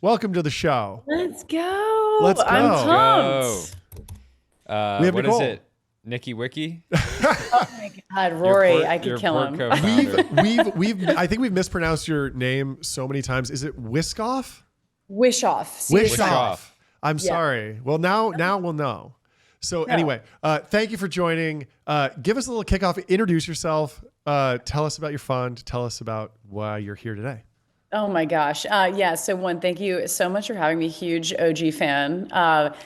welcome to the show. Let's go. Let's go. I'm pumped. We have what Nichole. is it? Nichole Wiki? Oh my God, Rory, I could kill him. I think we've mispronounced your name so many times. Is it Wischoff? Wischoff. Wischoff. I'm sorry. Well, now we'll know. So anyway, thank you for joining. Give us a little kickoff. Introduce yourself. Tell us about your fund. Tell us about why you're here today. Oh my gosh. So one, thank you so much for having me. Huge OG fan.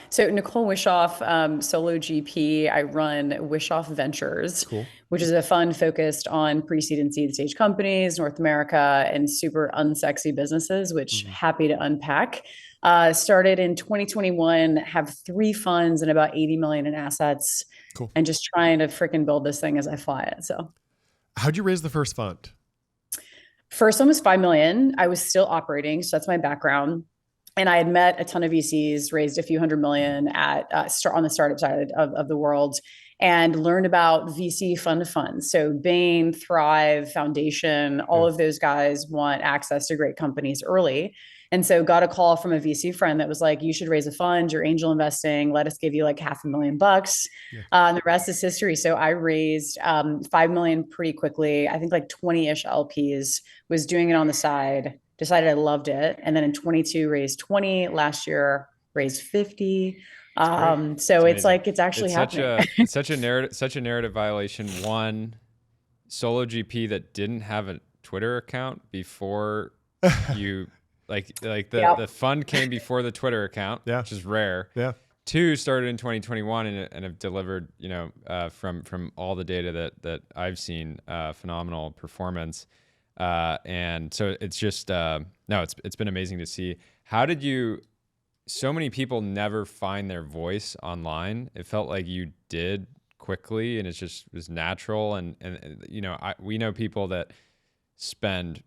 So Nichole Wischoff, solo GP. I run Wischoff Ventures, which is a fund focused on pre-seed and seed stage companies, North America, and super unsexy businesses, which happy to unpack. Started in 2021, have 3 funds and about 80 million in assets, and just trying to freaking build this thing as I fly it. So how'd you raise the first fund? First one was 5 million. I was still operating. So that's my background. And I had met a ton of VCs, raised a few $100 million at on the startup side of the world, and learned about VC fund of funds. So Bain, Thrive, Foundation, all of those guys want access to great companies early. And so got a call from a VC friend that was like, you should raise a fund, you're angel investing, let us give you like $500,000. And the rest is history. So I raised 5 million pretty quickly. I think like 20-ish LPs, was doing it on the side, decided I loved it. And then in 22 raised 20, last year raised 50. So it's like, it's actually happening. It's such a narrative violation. One, solo GP that didn't have a Twitter account before you... The fund came before the Twitter account, which is rare. 2, started in 2021 and have delivered, from all the data that I've seen, phenomenal performance. And so it's just, it's been amazing to see. How did so many people never find their voice online. It felt like you did quickly, and it was natural. And we know people that spend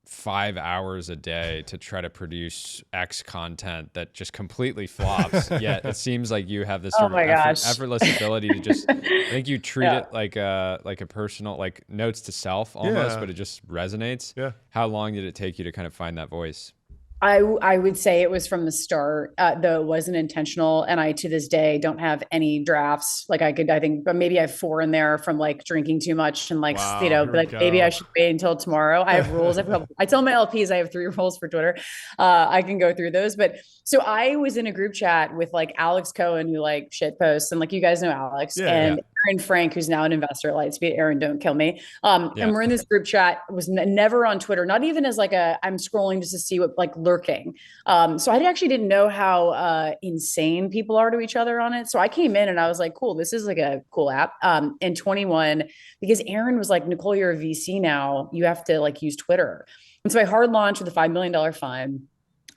5 hours a day to try to produce X content that just completely flops. Yet it seems like you have this sort of effortless ability to just, I think you treat it like a personal, like notes to self almost, but it just resonates. How long did it take you to kind of find that voice? I would say it was from the start, though it wasn't intentional. And I, to this day, don't have any drafts. Like I think, but maybe I have 4 in there from like drinking too much and like, maybe I should wait until tomorrow. I have rules. I tell my LPs I have 3 rules for Twitter. I can go through those. But so I was in a group chat with like Alex Cohen, who like shit posts, and like, you guys know Alex, and Aaron Frank, who's now an investor at Lightspeed. Aaron, don't kill me. And we're in this group chat, was never on Twitter, not even as like I'm scrolling just to see what like lurking. So I actually didn't know how insane people are to each other on it. So I came in and I was like, cool, this is like a cool app. In 21, because Aaron was like, Nichole, you're a VC now, you have to like use Twitter. And so I hard launched with a $5 million fund.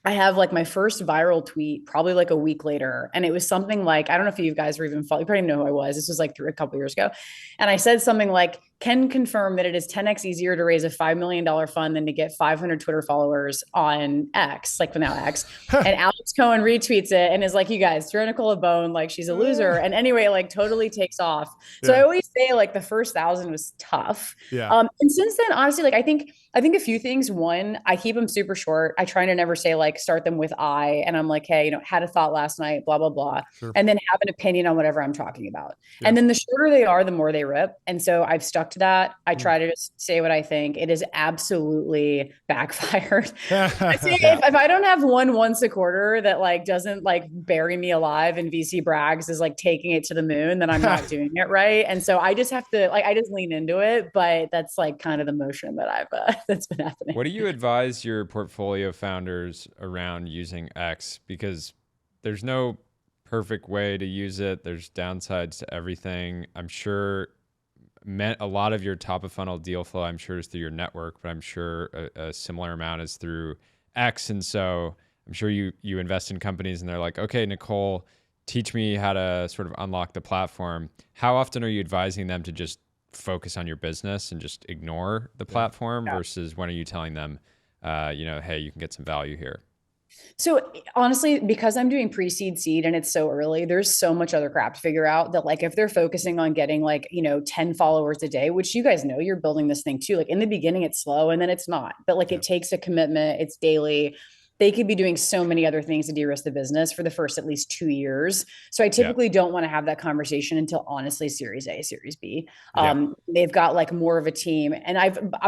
I have like my first viral tweet probably like a week later. And it was something like, I don't know if you guys were even following, you probably know who I was. This was like a couple years ago. And I said something like, can confirm that it is 10x easier to raise a $5 million fund than to get 500 Twitter followers on X, like now X. And Alex Cohen retweets it and is like, you guys, throw Nichole a bone, like she's a loser. And anyway, like totally takes off. So I always say like the first 1,000 was tough. And since then, honestly, like I think a few things. One, I keep them super short. I try to never say like start them with I, and I'm like, hey, had a thought last night, blah, blah, blah. And then have an opinion on whatever I'm talking about. And then the shorter they are, the more they rip. And so I've stuck to that. I try to just say what I think. It is absolutely backfired. I say if I don't have one once a quarter that like doesn't like bury me alive and VC brags is like taking it to the moon, then I'm not doing it right. And so I just have to I just lean into it, but that's like kind of the motion that I've that's been happening. What do you advise your portfolio founders around using X? Because there's no perfect way to use it. There's downsides to everything. I'm sure a lot of your top of funnel deal flow, I'm sure, is through your network, but I'm sure a similar amount is through X. And so I'm sure you invest in companies and they're like, okay, Nichole, teach me how to sort of unlock the platform. How often are you advising them to just focus on your business and just ignore the platform versus when are you telling them, hey, you can get some value here? So honestly, because I'm doing pre-seed seed and it's so early, there's so much other crap to figure out that like, if they're focusing on getting like, 10 followers a day, which you guys know, you're building this thing too. Like in the beginning, it's slow and then it's not, but like it takes a commitment. It's daily. they could be doing so many other things to de-risk the business for the first at least 2 years. So I typically don't want to have that conversation until honestly Series A, Series B. They've got like more of a team. And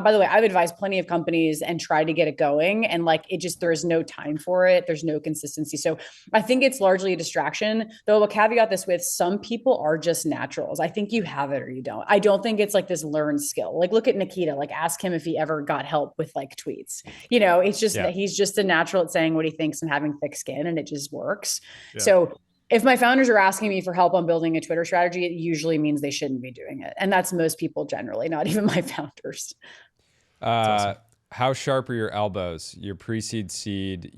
by the way, I've advised plenty of companies and tried to get it going. And like, there's no time for it. There's no consistency. So I think it's largely a distraction, though I'll caveat this with some people are just naturals. I think you have it or you don't. I don't think it's like this learned skill. Like look at Nikita, like ask him if he ever got help with like tweets. It's just that he's just a natural at saying what he thinks and having thick skin, and it just works. So if my founders are asking me for help on building a Twitter strategy, it usually means they shouldn't be doing it. And that's most people generally, not even my founders. Awesome. How sharp are your elbows? Your pre-seed seed,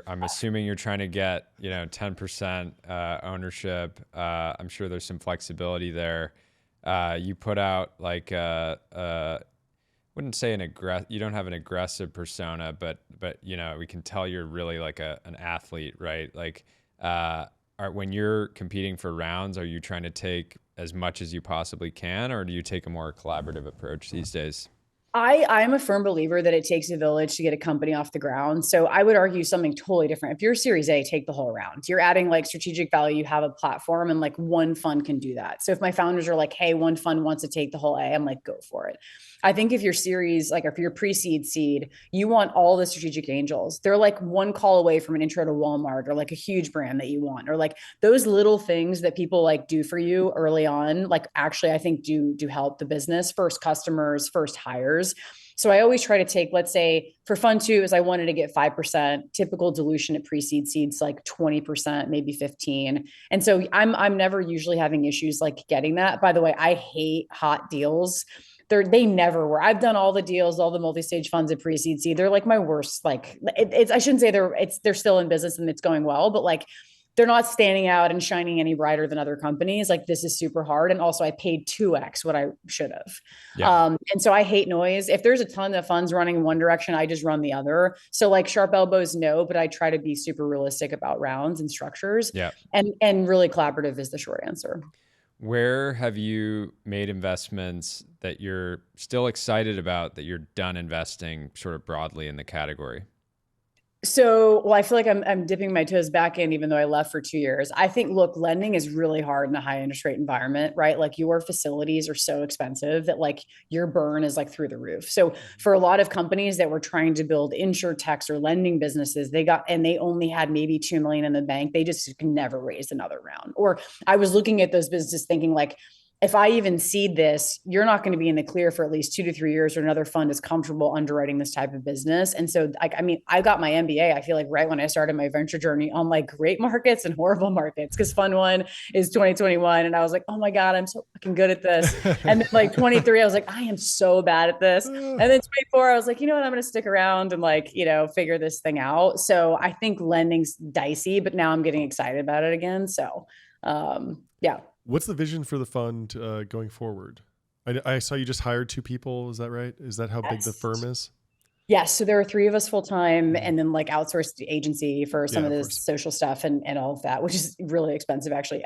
I'm assuming you're trying to get, 10% ownership. I'm sure there's some flexibility there. You put out like wouldn't say you don't have an aggressive persona, but we can tell you're really like an athlete, right? Like when you're competing for rounds, are you trying to take as much as you possibly can, or do you take a more collaborative approach these days? I'm a firm believer that it takes a village to get a company off the ground. So I would argue something totally different. If you're Series A, take the whole round. You're adding like strategic value, you have a platform, and like one fund can do that. So if my founders are like, hey, one fund wants to take the whole A, I'm like, go for it. I think if you're if you're pre-seed seed, you want all the strategic angels. They're like one call away from an intro to Walmart or like a huge brand that you want, or like those little things that people like do for you early on. Like actually, I think do help the business. First customers, first hires. So I always try to take, let's say for fund 2 is I wanted to get 5%, typical dilution at pre-seed seeds, like 20%, maybe 15. And so I'm never usually having issues like getting that. By the way, I hate hot deals. They never were. I've done all the deals, all the multi-stage funds at pre-seed seed. They're like my worst, like I shouldn't say they're still in business and it's going well, but like they're not standing out and shining any brighter than other companies. Like this is super hard. And also I paid 2x what I should have. And so I hate noise. If there's a ton of funds running in one direction, I just run the other. So like sharp elbows, no, but I try to be super realistic about rounds and structures. And really collaborative is the short answer. Where have you made investments that you're still excited about, that you're done investing sort of broadly in the category? So, well, I feel like I'm dipping my toes back in, even though I left for 2 years. I think, look, lending is really hard in a high interest rate environment, right? Like your facilities are so expensive that like your burn is like through the roof. So for a lot of companies that were trying to build insurtechs or lending businesses, they only had maybe 2 million in the bank. They just never raised another round. Or I was looking at those businesses thinking like, if I even seed this, you're not going to be in the clear for at least 2 to 3 years, or another fund is comfortable underwriting this type of business. And so, I got my MBA, I feel like right when I started my venture journey, on like great markets and horrible markets, because fund 1 is 2021. And I was like, oh my God, I'm so fucking good at this. And then like 23, I was like, I am so bad at this. And then 24, I was like, you know what, I'm going to stick around and like, figure this thing out. So I think lending's dicey, but now I'm getting excited about it again. So, yeah. What's the vision for the fund going forward? I saw you just hired 2 people. Is that right? Is that how big the firm is? Yes. So there are 3 of us full time, and then like outsourced agency for some of this social stuff and all of that, which is really expensive actually.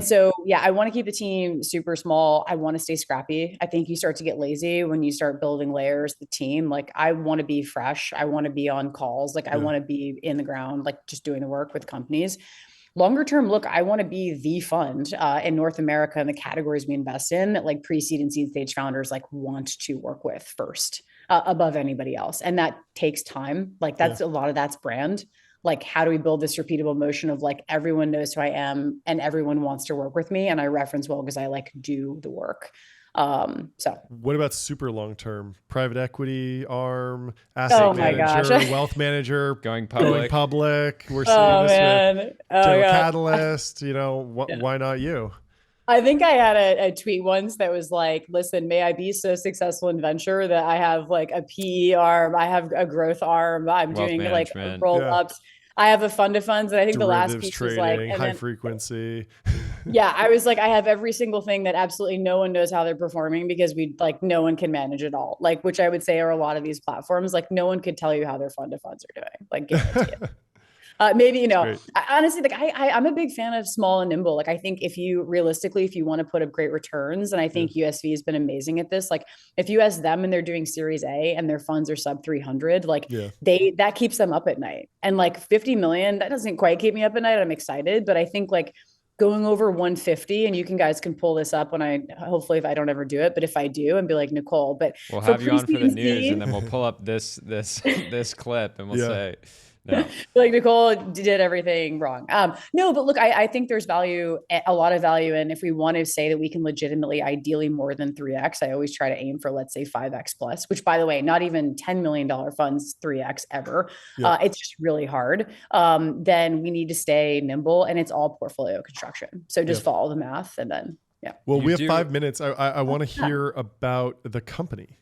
So I want to keep the team super small. I want to stay scrappy. I think you start to get lazy when you start building layers, the team. Like I want to be fresh. I want to be on calls. Like I want to be in the ground, like just doing the work with companies. Longer term, look, I want to be the fund in North America and the categories we invest in that like pre-seed and seed stage founders like want to work with first above anybody else. And that takes time. Like that's a lot of that's brand. Like how do we build this repeatable motion of like everyone knows who I am and everyone wants to work with me, and I reference well because I like do the work. So what about super long-term private equity arm, asset manager, wealth manager, going public? We're seeing this with General Catalyst, why not you? I think I had a tweet once that was like, listen, may I be so successful in venture that I have like a PE arm, I have a growth arm, I'm wealth doing management, like roll-ups. I have a fund of funds, and I think derivatives, the last piece trading, was like high frequency. I was like, I have every single thing that absolutely no one knows how they're performing, because no one can manage it all. Like, which I would say are a lot of these platforms. Like, no one could tell you how their fund of funds are doing. Like, guarantee it. Maybe, honestly, like I'm a big fan of small and nimble. Like I think if you want to put up great returns, and I think USV has been amazing at this. Like if you ask them and they're doing Series A and their funds are sub 300, like that keeps them up at night. And like 50 million, that doesn't quite keep me up at night. I'm excited, but I think like going over 150, and you guys can pull this up when hopefully if I don't ever do it, but if I do, and be like, Nichole, but we'll have you on for the news, and then we'll pull up this clip and we'll say, no. Like Nichole did everything wrong. No, but look, I think there's a lot of value. And if we want to say that we can legitimately, ideally more than 3X, I always try to aim for, let's say 5X plus, which by the way, not even $10 million funds 3X ever. It's just really hard. Then we need to stay nimble, and it's all portfolio construction. So just follow the math and then, Well, we have 5 minutes. I want to hear about the company.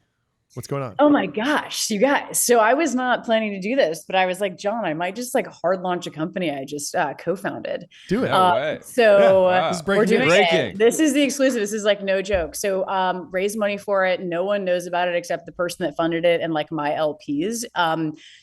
What's going on? Oh my gosh, you guys. So I was not planning to do this, but I was like, John, I might just like hard launch a company I just co-founded. Do it. No way. So we're doing it. This is the exclusive. This is like no joke. So raise money for it. No one knows about it except the person that funded it and like my LPs.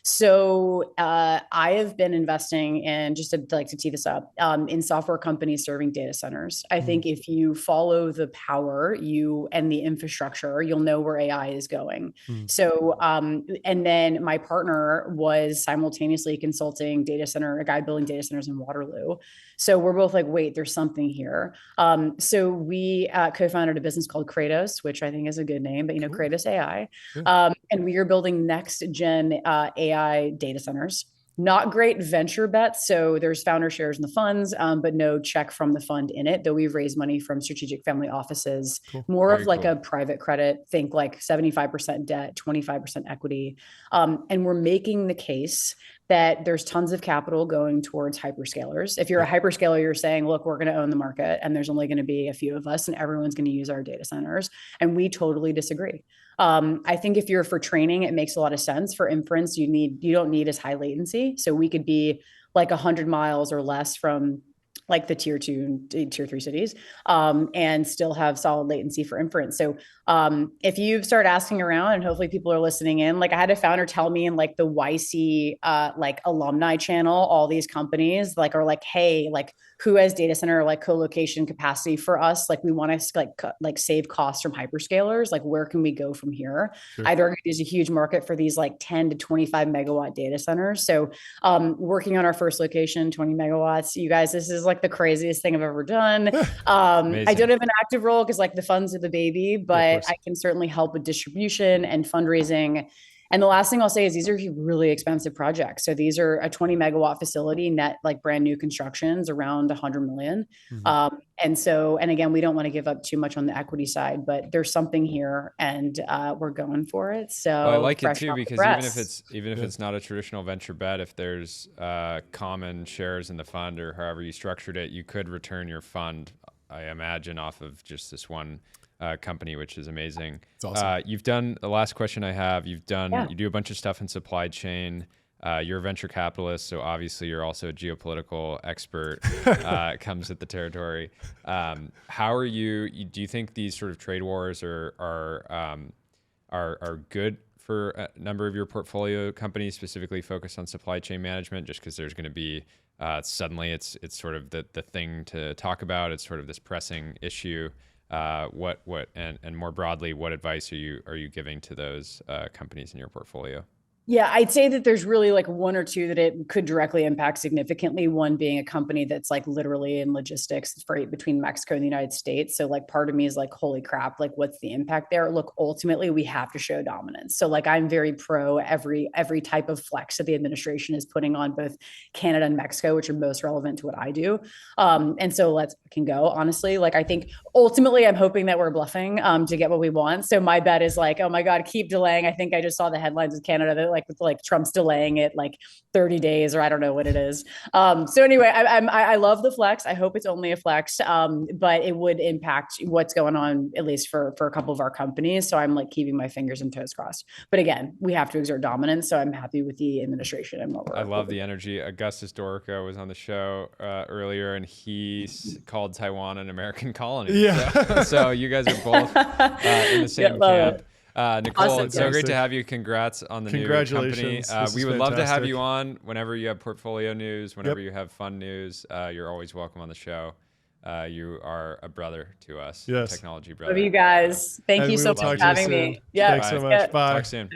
So I have been investing in, just to tee this up, in software companies serving data centers. I think if you follow the power and the infrastructure, you'll know where AI is going. So, and then my partner was simultaneously consulting a guy building data centers in Waterloo. So we're both like, wait, there's something here. So we co-founded a business called Kratos, which I think is a good name, but Kratos AI. And we are building next gen AI data centers. Not great venture bets. So there's founder shares in the funds, but no check from the fund in it, though we've raised money from strategic family offices, more of like a private credit, think like 75% debt, 25% equity. And we're making the case that there's tons of capital going towards hyperscalers. If you're a hyperscaler, you're saying, look, we're going to own the market and there's only going to be a few of us and everyone's going to use our data centers. And we totally disagree. I think if you're for training, it makes a lot of sense. For inference, you don't need as high latency. So we could be like 100 miles or less from like the tier 2, tier 3 cities, and still have solid latency for inference. So if you start asking around, and hopefully people are listening in, like I had a founder tell me in like the YC like alumni channel, all these companies like are like, hey, like who has data center like co-location capacity for us? Like we want to like save costs from hyperscalers. Like where can we go from here? I'd argue there's a huge market for these like 10 to 25 megawatt data centers. So working on our first location, 20 megawatts, you guys, this is like the craziest thing I've ever done. I don't have an active role because like the funds are the baby, but I can certainly help with distribution and fundraising. And the last thing I'll say is these are really expensive projects. So these are a 20 megawatt facility, net like brand new constructions around 100 million. And again, we don't want to give up too much on the equity side, but there's something here and we're going for it. So I like it too, because even if it's not a traditional venture bet, if there's common shares in the fund or however you structured it, you could return your fund, I imagine, off of just this one company, which is amazing. It's awesome. You've done, the last question I have, you do a bunch of stuff in supply chain. You're a venture capitalist, so obviously you're also a geopolitical expert. Comes with the territory. How are you? Do you think these sort of trade wars are good for a number of your portfolio companies, specifically focused on supply chain management? Just because there's going to be suddenly it's sort of the thing to talk about. It's sort of this pressing issue. And more broadly, what advice are you giving to those companies in your portfolio? Yeah, I'd say that there's really like one or two that it could directly impact significantly. One being a company that's like literally in logistics freight between Mexico and the United States. So like part of me is like, holy crap, like what's the impact there? Look, ultimately we have to show dominance. So like I'm very pro every type of flex that the administration is putting on both Canada and Mexico, which are most relevant to what I do. And so let's can go, honestly. Like I think ultimately I'm hoping that we're bluffing to get what we want. So my bet is like, oh my God, keep delaying. I think I just saw the headlines with Canada that like Trump's delaying it like 30 days or I don't know what it is. So anyway, I love the flex. I hope it's only a flex, but it would impact what's going on, at least for a couple of our companies. So I'm like keeping my fingers and toes crossed. But again, we have to exert dominance. So I'm happy with the administration and what we're. I love the energy. Augustus Dorico was on the show earlier, and he called Taiwan an American colony. Yeah. So you guys are both in the same camp. Nichole, Awesome. it's so great to have you. Congrats on the new company. We would love to have you on whenever you have portfolio news, whenever you have fun news. You're always welcome on the show. You are a brother to us, technology brother. Love you guys. Thank you so much for having me. Yeah, thanks so much. Bye. Talk soon.